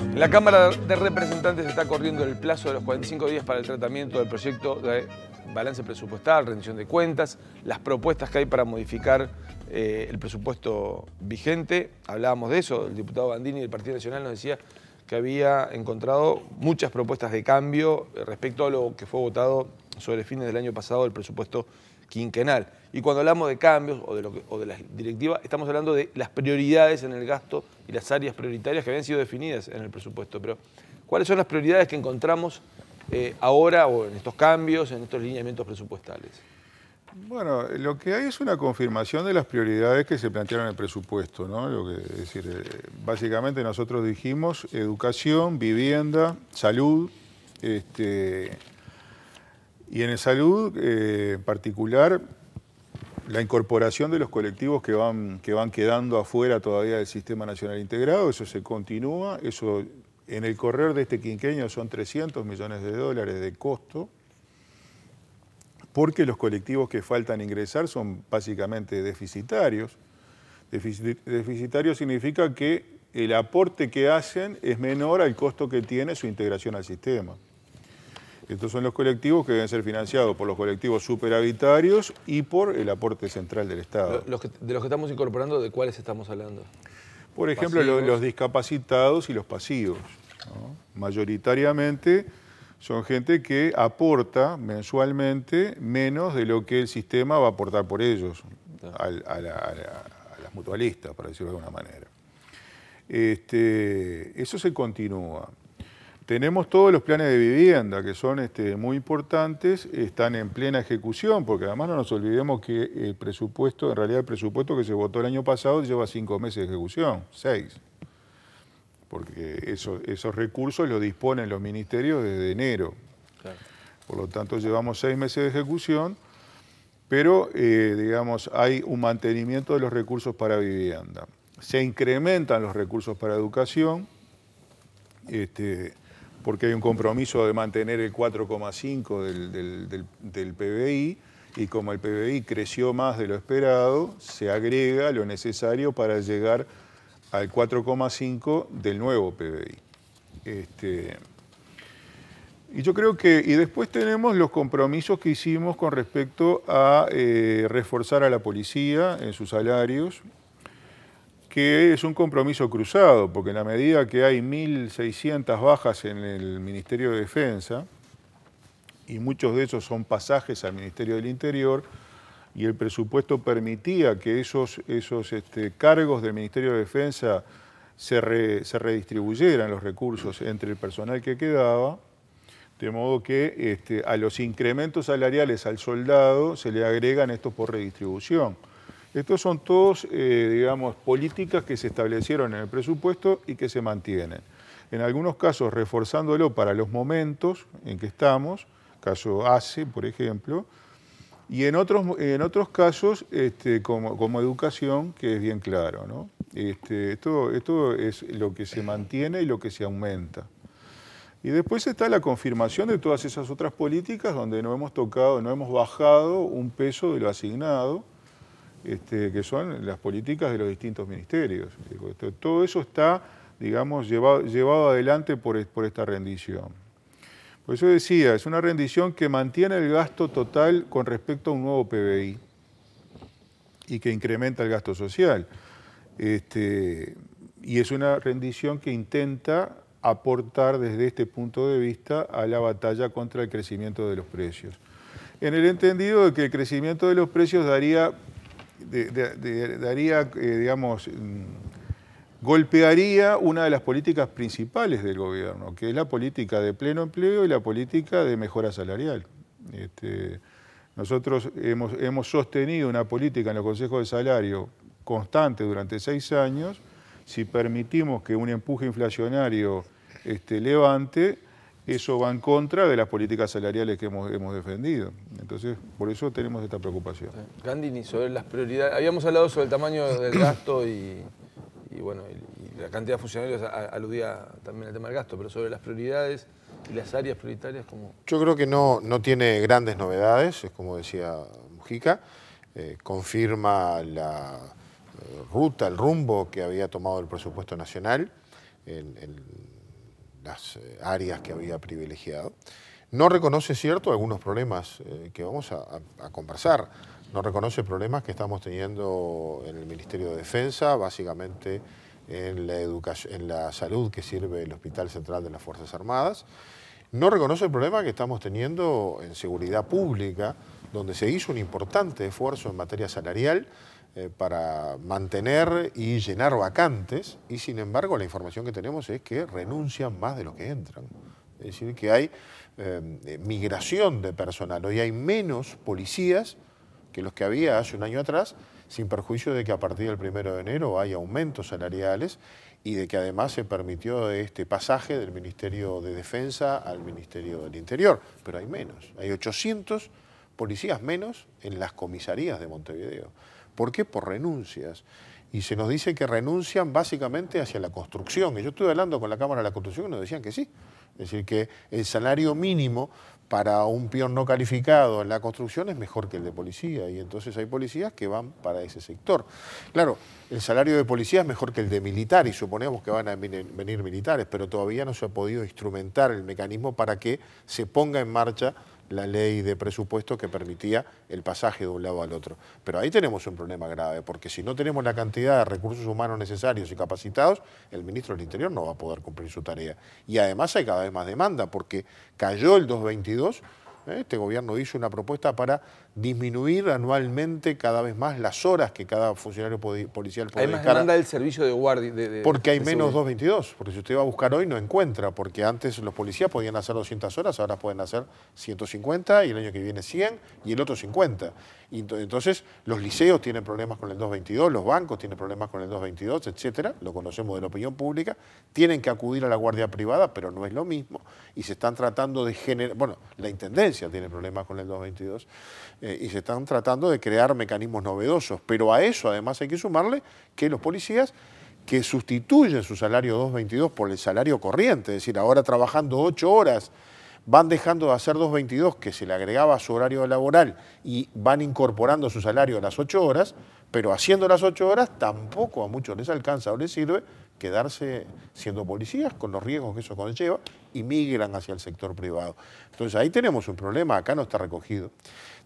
En la Cámara de Representantes está corriendo el plazo de los 45 días para el tratamiento del proyecto de balance presupuestal, rendición de cuentas, las propuestas que hay para modificar el presupuesto vigente. Hablábamos de eso, el diputado Gandini del Partido Nacional nos decía que había encontrado muchas propuestas de cambio respecto a lo que fue votado sobre fines del año pasado del presupuesto quinquenal. Y cuando hablamos de cambios o de la directiva, estamos hablando de las prioridades en el gasto y las áreas prioritarias que habían sido definidas en el presupuesto. Pero, ¿cuáles son las prioridades que encontramos ahora o en estos cambios, en estos lineamientos presupuestales? Bueno, lo que hay es una confirmación de las prioridades que se plantearon en el presupuesto, ¿no? Es decir, básicamente nosotros dijimos educación, vivienda, salud, y en salud en particular la incorporación de los colectivos que van quedando afuera todavía del Sistema Nacional Integrado, eso se continúa, eso en el correr de este quinquenio son 300 millones de dólares de costo, porque los colectivos que faltan ingresar son básicamente deficitarios. Deficitario significa que el aporte que hacen es menor al costo que tiene su integración al sistema. Estos son los colectivos que deben ser financiados por los colectivos superavitarios y por el aporte central del Estado. De los que estamos incorporando, ¿de cuáles estamos hablando? Por ejemplo, los discapacitados y los pasivos, ¿no? Mayoritariamente son gente que aporta mensualmente menos de lo que el sistema va a aportar por ellos, a las mutualistas, para decirlo de alguna manera. Eso se continúa. Tenemos todos los planes de vivienda, que son muy importantes, están en plena ejecución, porque además no nos olvidemos que el presupuesto, en realidad el presupuesto que se votó el año pasado lleva 5 meses de ejecución, 6. Porque esos recursos los disponen los ministerios desde enero. Claro. Por lo tanto, llevamos 6 meses de ejecución, pero digamos, hay un mantenimiento de los recursos para vivienda. Se incrementan los recursos para educación, porque hay un compromiso de mantener el 4,5 del PBI, y como el PBI creció más de lo esperado, se agrega lo necesario para llegar al 4,5 del nuevo PBI. Y yo creo que, y después tenemos los compromisos que hicimos con respecto a reforzar a la policía en sus salarios, que es un compromiso cruzado, porque en la medida que hay 1.600 bajas en el Ministerio de Defensa, y muchos de esos son pasajes al Ministerio del Interior, y el presupuesto permitía que esos cargos del Ministerio de Defensa se redistribuyeran los recursos entre el personal que quedaba, de modo que a los incrementos salariales al soldado se le agregan estos por redistribución. Estos son todos, digamos, políticas que se establecieron en el presupuesto y que se mantienen. En algunos casos reforzándolo para los momentos en que estamos, caso ACE, por ejemplo, y en otros casos como educación, que es bien claro, ¿no? Esto es lo que se mantiene y lo que se aumenta. Y después está la confirmación de todas esas otras políticas donde no hemos tocado, no hemos bajado un peso de lo asignado, que son las políticas de los distintos ministerios. Todo eso está, digamos, llevado adelante por esta rendición. Por eso decía, es una rendición que mantiene el gasto total con respecto a un nuevo PBI y que incrementa el gasto social. Y es una rendición que intenta aportar desde este punto de vista a la batalla contra el crecimiento de los precios. En el entendido de que el crecimiento de los precios digamos, golpearía una de las políticas principales del gobierno, que es la política de pleno empleo y la política de mejora salarial. Nosotros hemos sostenido una política en los consejos de salario constante durante 6 años. Si permitimos que un empuje inflacionario levante, eso va en contra de las políticas salariales que hemos defendido. Entonces, por eso tenemos esta preocupación. Gandini, sobre las prioridades, habíamos hablado sobre el tamaño del gasto y bueno, y la cantidad de funcionarios aludía también al tema del gasto, pero sobre las prioridades y las áreas prioritarias, ¿cómo? Yo creo que no tiene grandes novedades, es como decía Mujica, confirma la ruta, el rumbo que había tomado el presupuesto nacional en las áreas que había privilegiado. No reconoce, cierto, algunos problemas que vamos a conversar. No reconoce problemas que estamos teniendo en el Ministerio de Defensa, básicamente en la educación, en la salud que sirve el Hospital Central de las Fuerzas Armadas. No reconoce el problema que estamos teniendo en seguridad pública, donde se hizo un importante esfuerzo en materia salarial para mantener y llenar vacantes, y sin embargo la información que tenemos es que renuncian más de los que entran. Es decir, que hay migración de personal. Hoy hay menos policías que los que había hace un año atrás, sin perjuicio de que a partir del 1 de enero hay aumentos salariales y de que además se permitió este pasaje del Ministerio de Defensa al Ministerio del Interior. Pero hay menos, hay 800 policías menos en las comisarías de Montevideo. ¿Por qué? Por renuncias. Y se nos dice que renuncian básicamente hacia la construcción. Y yo estuve hablando con la Cámara de la Construcción y nos decían que sí. Es decir, que el salario mínimo para un peón no calificado en la construcción es mejor que el de policía. Y entonces hay policías que van para ese sector. Claro, el salario de policía es mejor que el de militar y suponemos que van a venir militares, pero todavía no se ha podido instrumentar el mecanismo para que se ponga en marcha la ley de presupuesto que permitía el pasaje de un lado al otro. Pero ahí tenemos un problema grave, porque si no tenemos la cantidad de recursos humanos necesarios y capacitados, el ministro del Interior no va a poder cumplir su tarea. Y además hay cada vez más demanda, porque cayó el 222, este gobierno hizo una propuesta para disminuir anualmente cada vez más las horas que cada funcionario policial puede dedicar. Hay más demanda del servicio de guardia. Porque hay menos 222, porque si usted va a buscar hoy no encuentra, porque antes los policías podían hacer 200 horas, ahora pueden hacer 150 y el año que viene 100 y el otro 50. Y entonces los liceos tienen problemas con el 222, los bancos tienen problemas con el 222, etcétera, lo conocemos de la opinión pública, tienen que acudir a la guardia privada, pero no es lo mismo, y se están tratando de generar, bueno, la Intendencia tiene problemas con el 222, y se están tratando de crear mecanismos novedosos, pero a eso además hay que sumarle que los policías que sustituyen su salario 222 por el salario corriente, es decir, ahora trabajando 8 horas, van dejando de hacer 222 que se le agregaba a su horario laboral y van incorporando su salario a las 8 horas, pero haciendo las 8 horas tampoco a muchos les alcanza o les sirve quedarse siendo policías con los riesgos que eso conlleva y migran hacia el sector privado. Entonces ahí tenemos un problema, acá no está recogido.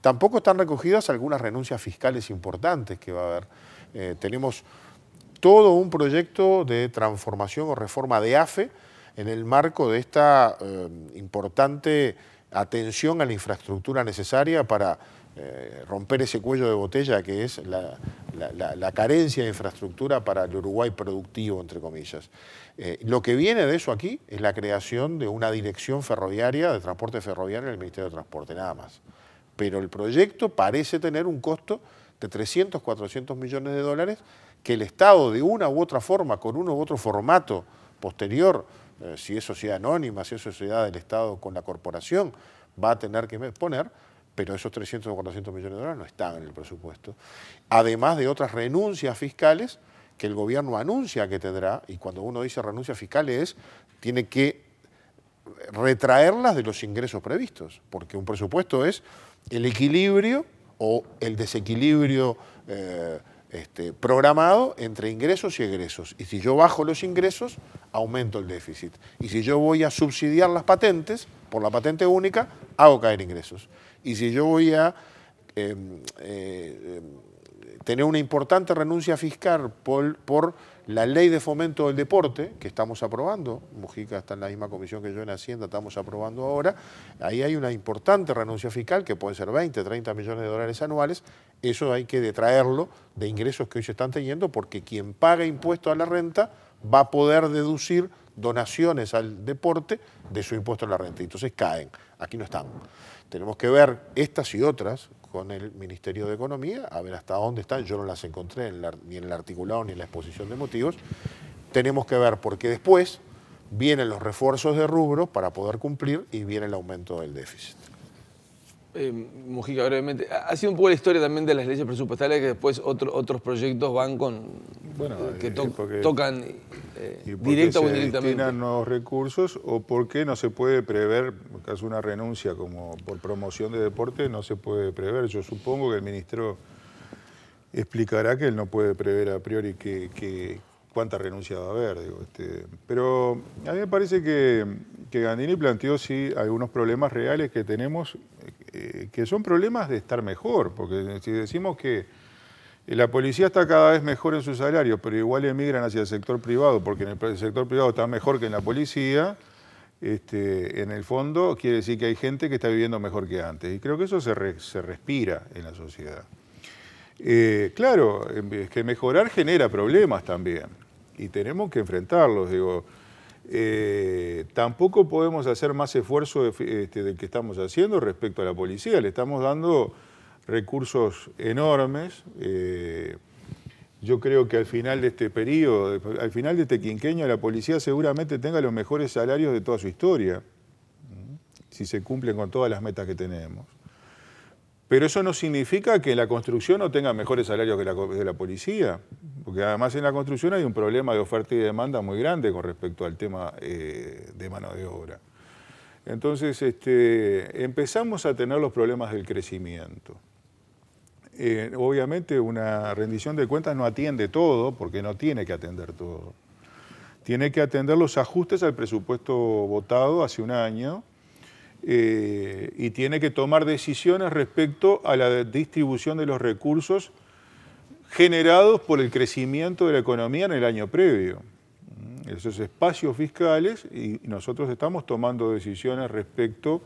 Tampoco están recogidas algunas renuncias fiscales importantes que va a haber. Tenemos todo un proyecto de transformación o reforma de AFE en el marco de esta importante atención a la infraestructura necesaria para romper ese cuello de botella que es la carencia de infraestructura para el Uruguay productivo, entre comillas. Lo que viene de eso aquí es la creación de una dirección ferroviaria, de transporte ferroviario en el Ministerio de Transporte, nada más. Pero el proyecto parece tener un costo de 300, 400 millones de dólares que el Estado de una u otra forma, con uno u otro formato posterior, si es sociedad anónima, si es sociedad del Estado con la corporación, va a tener que poner, pero esos 300 o 400 millones de dólares no están en el presupuesto. Además de otras renuncias fiscales que el gobierno anuncia que tendrá, y cuando uno dice renuncias fiscales tiene que retraerlas de los ingresos previstos, porque un presupuesto es el equilibrio o el desequilibrio programado entre ingresos y egresos. Y si yo bajo los ingresos, aumento el déficit. Y si yo voy a subsidiar las patentes, por la patente única, hago caer ingresos. Y si yo voy a tener una importante renuncia fiscal por la ley de fomento del deporte, que estamos aprobando, Mujica está en la misma comisión que yo en Hacienda, estamos aprobando ahora, ahí hay una importante renuncia fiscal que puede ser 20, 30 millones de dólares anuales, eso hay que detraerlo de ingresos que hoy se están teniendo, porque quien paga impuesto a la renta va a poder deducir donaciones al deporte de su impuesto a la renta, y entonces caen, aquí no están. Tenemos que ver estas y otras con el Ministerio de Economía, a ver hasta dónde están, yo no las encontré ni en el articulado ni en la exposición de motivos. Tenemos que ver porque después vienen los refuerzos de rubro para poder cumplir y viene el aumento del déficit. Mujica, brevemente, ha sido un poco la historia también de las leyes presupuestarias que después otros proyectos van con Bueno, que porque- tocan y porque directa o se indirectamente. destinan nuevos recursos o porque no se puede prever, en caso de una renuncia como por promoción de deporte, no se puede prever. Yo supongo que el ministro explicará que él no puede prever a priori cuánta renuncia va a haber. Digo, pero a mí me parece que Gandini planteó sí algunos problemas reales que tenemos, que son problemas de estar mejor, porque si decimos que la policía está cada vez mejor en sus salarios, pero igual emigran hacia el sector privado, porque en el sector privado está mejor que en la policía, en el fondo quiere decir que hay gente que está viviendo mejor que antes. Y creo que eso se respira en la sociedad. Claro, es que mejorar genera problemas también, y tenemos que enfrentarlos. Digo, tampoco podemos hacer más esfuerzo del que estamos haciendo respecto a la policía. Le estamos dando recursos enormes. Yo creo que al final de este periodo, al final de este quinquenio, la policía seguramente tenga los mejores salarios de toda su historia, si se cumplen con todas las metas que tenemos. Pero eso no significa que la construcción no tenga mejores salarios que la policía, porque además en la construcción hay un problema de oferta y demanda muy grande con respecto al tema de mano de obra. Entonces empezamos a tener los problemas del crecimiento. Obviamente una rendición de cuentas no atiende todo, porque no tiene que atender todo. Tiene que atender los ajustes al presupuesto votado hace un año, y tiene que tomar decisiones respecto a la distribución de los recursos generados por el crecimiento de la economía en el año previo. Esos espacios fiscales, y nosotros estamos tomando decisiones respecto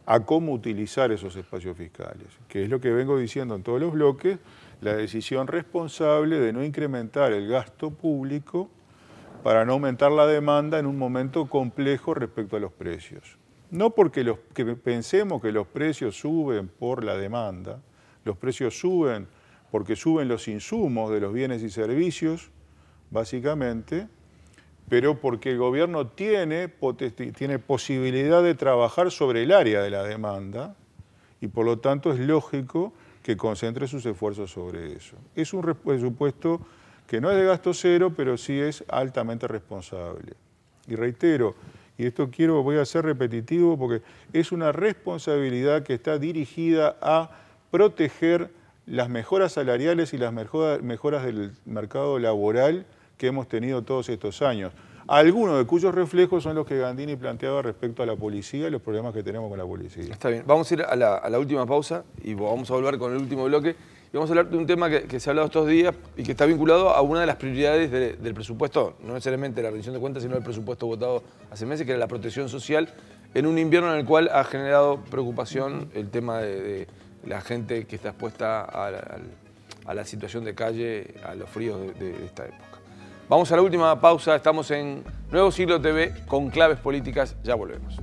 a cómo utilizar esos espacios fiscales, que es lo que vengo diciendo en todos los bloques, la decisión responsable de no incrementar el gasto público para no aumentar la demanda en un momento complejo respecto a los precios. No porque pensemos que los precios suben por la demanda, los precios suben porque suben los insumos de los bienes y servicios, básicamente, pero porque el gobierno tiene posibilidad de trabajar sobre el área de la demanda y por lo tanto es lógico que concentre sus esfuerzos sobre eso. Es un presupuesto que no es de gasto cero, pero sí es altamente responsable. Y reitero, y esto voy a ser repetitivo porque es una responsabilidad que está dirigida a proteger las mejoras salariales y las mejoras del mercado laboral que hemos tenido todos estos años. Algunos de cuyos reflejos son los que Gandini planteaba respecto a la policía y los problemas que tenemos con la policía. Está bien, vamos a ir a la última pausa y vamos a volver con el último bloque. Y vamos a hablar de un tema que se ha hablado estos días y que está vinculado a una de las prioridades del presupuesto, no necesariamente la rendición de cuentas, sino el presupuesto votado hace meses, que era la protección social, en un invierno en el cual ha generado preocupación el tema de la gente que está expuesta a la situación de calle, a los fríos de esta época. Vamos a la última pausa, estamos en Nuevo Siglo TV con claves políticas, ya volvemos.